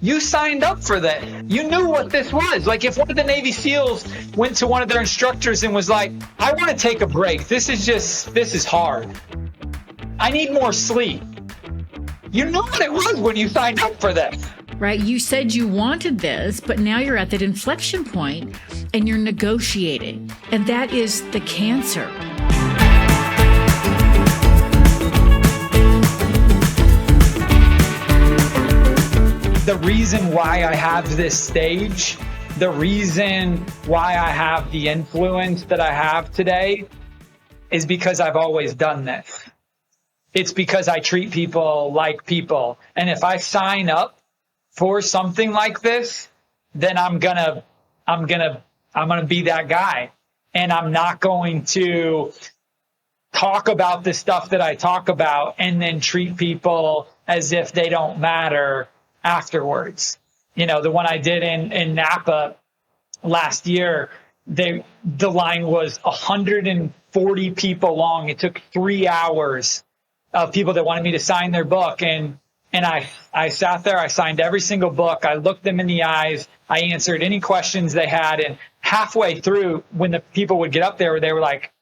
You signed up for that. You knew what this was. Like if one of the Navy SEALs went to one of their instructors and was like, I want to take a break. This is hard. I need more sleep. You knew what it was when you signed up for this. Right? You said you wanted this, but now you're at that inflection point and you're negotiating. And that is the cancer. The reason why I have this stage, the reason why I have the influence that I have today is because I've always done this. It's because I treat people like people. And if I sign up for something like this, then I'm gonna be that guy. And I'm not going to talk about the stuff that I talk about and then treat people as if they don't matter afterwards. You know, the one I did in Napa last year, the line was 140 people long. It took 3 hours of people that wanted me to sign their book. And I sat there, I signed every single book. I looked them in the eyes. I answered any questions they had. And halfway through, when the people would get up there, they were like,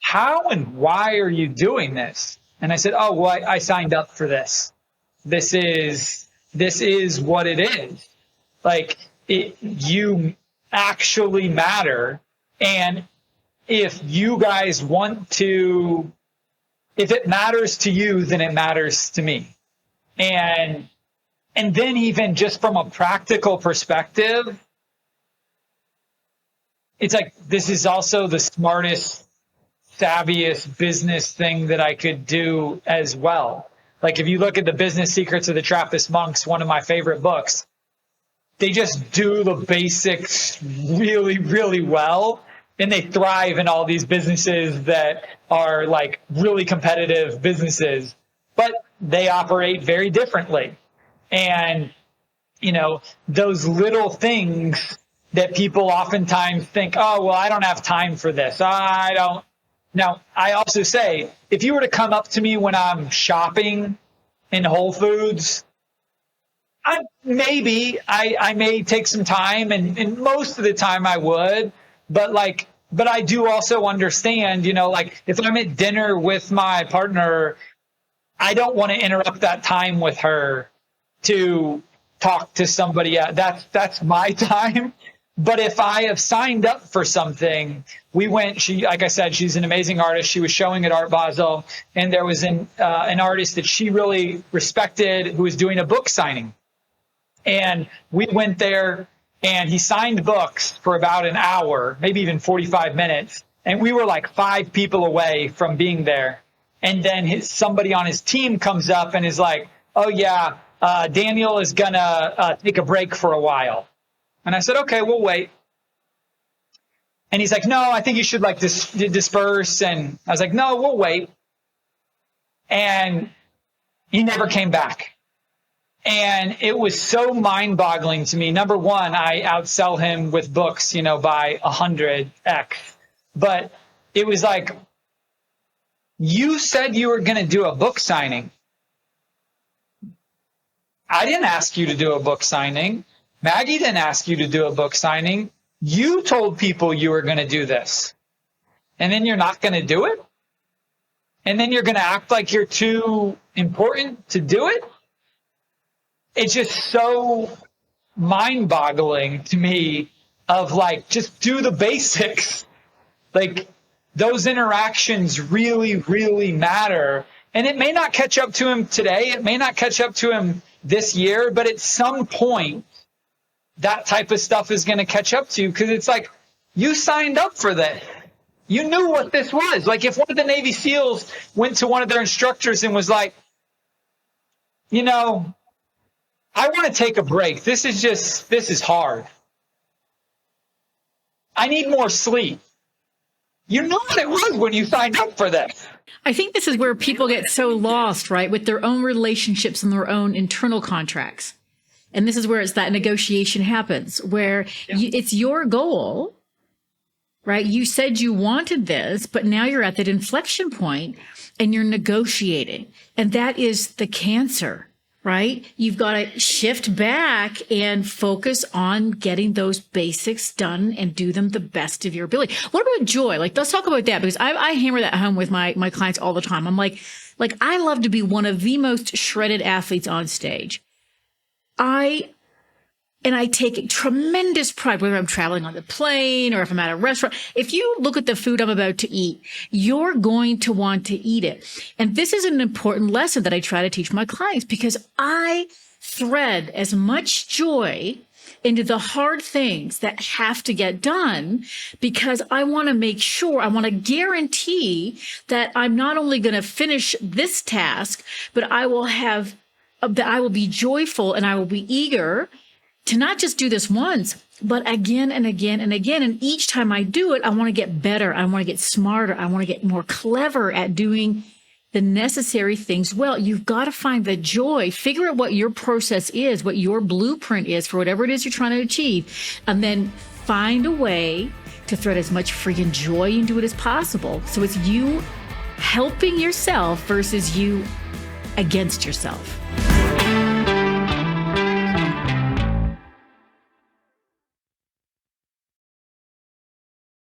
how and why are you doing this? And I said, oh, well, I signed up for this. This is what it is. Like, you actually matter. And if you guys want to, if it matters to you, then it matters to me. And then even just from a practical perspective, it's like, this is also the smartest, savviest business thing that I could do as well. Like if you look at the Business Secrets of the Trappist Monks, one of my favorite books, they just do the basics really, really well. And they thrive in all these businesses that are like really competitive businesses, but they operate very differently. And, you know, those little things that people oftentimes think, oh, well, I don't have time for this. I don't. Now, I also say, if you were to come up to me when I'm shopping in Whole Foods, I may take some time, and most of the time I would, but I do also understand, you know, like if I'm at dinner with my partner, I don't want to interrupt that time with her to talk to somebody else. That's my time. But if I have signed up for something, like I said, she's an amazing artist. She was showing at Art Basel, and there was an artist that she really respected who was doing a book signing. And we went there, and he signed books for about an hour, maybe even 45 minutes. And we were like 5 people away from being there. And then somebody on his team comes up and is like, oh, yeah, Daniel is going to take a break for a while. And I said, okay, we'll wait. And he's like, no, I think you should like disperse. And I was like, no, we'll wait. And he never came back. And it was so mind-boggling to me. Number one, I outsell him with books, you know, by 100x. But it was like, you said you were going to do a book signing. I didn't ask you to do a book signing. Maggie didn't ask you to do a book signing. You told people you were going to do this. And then you're not going to do it? And then you're going to act like you're too important to do it? It's just so mind-boggling to me of like, just do the basics. Like, those interactions really, really matter. And it may not catch up to him today. It may not catch up to him this year, but at some point, that type of stuff is going to catch up to you because it's like, you signed up for that. You knew what this was. Like if one of the Navy SEALs went to one of their instructors and was like, you know, I want to take a break. This is hard. I need more sleep. You knew what it was when you signed up for this. I think this is where people get so lost, right, with their own relationships and their own internal contracts. And this is where it's that negotiation happens, where it's your goal, right? You said you wanted this, but now you're at that inflection point and you're negotiating. And that is the cancer. right? You've got to shift back and focus on getting those basics done and do them the best of your ability. What about joy? Like, let's talk about that, because I hammer that home with my clients all the time. I'm like, I love to be one of the most shredded athletes on stage. And I take tremendous pride, whether I'm traveling on the plane or if I'm at a restaurant. If you look at the food I'm about to eat, you're going to want to eat it. And this is an important lesson that I try to teach my clients, because I thread as much joy into the hard things that have to get done, because I want to make sure, I want to guarantee that I'm not only going to finish this task, but I will be joyful and I will be eager to not just do this once, but again and again and again. And each time I do it, I want to get better. I want to get smarter. I want to get more clever at doing the necessary things well. You've got to find the joy, figure out what your process is, what your blueprint is for whatever it is you're trying to achieve, and then find a way to thread as much freaking joy into it as possible. So it's you helping yourself versus you against yourself.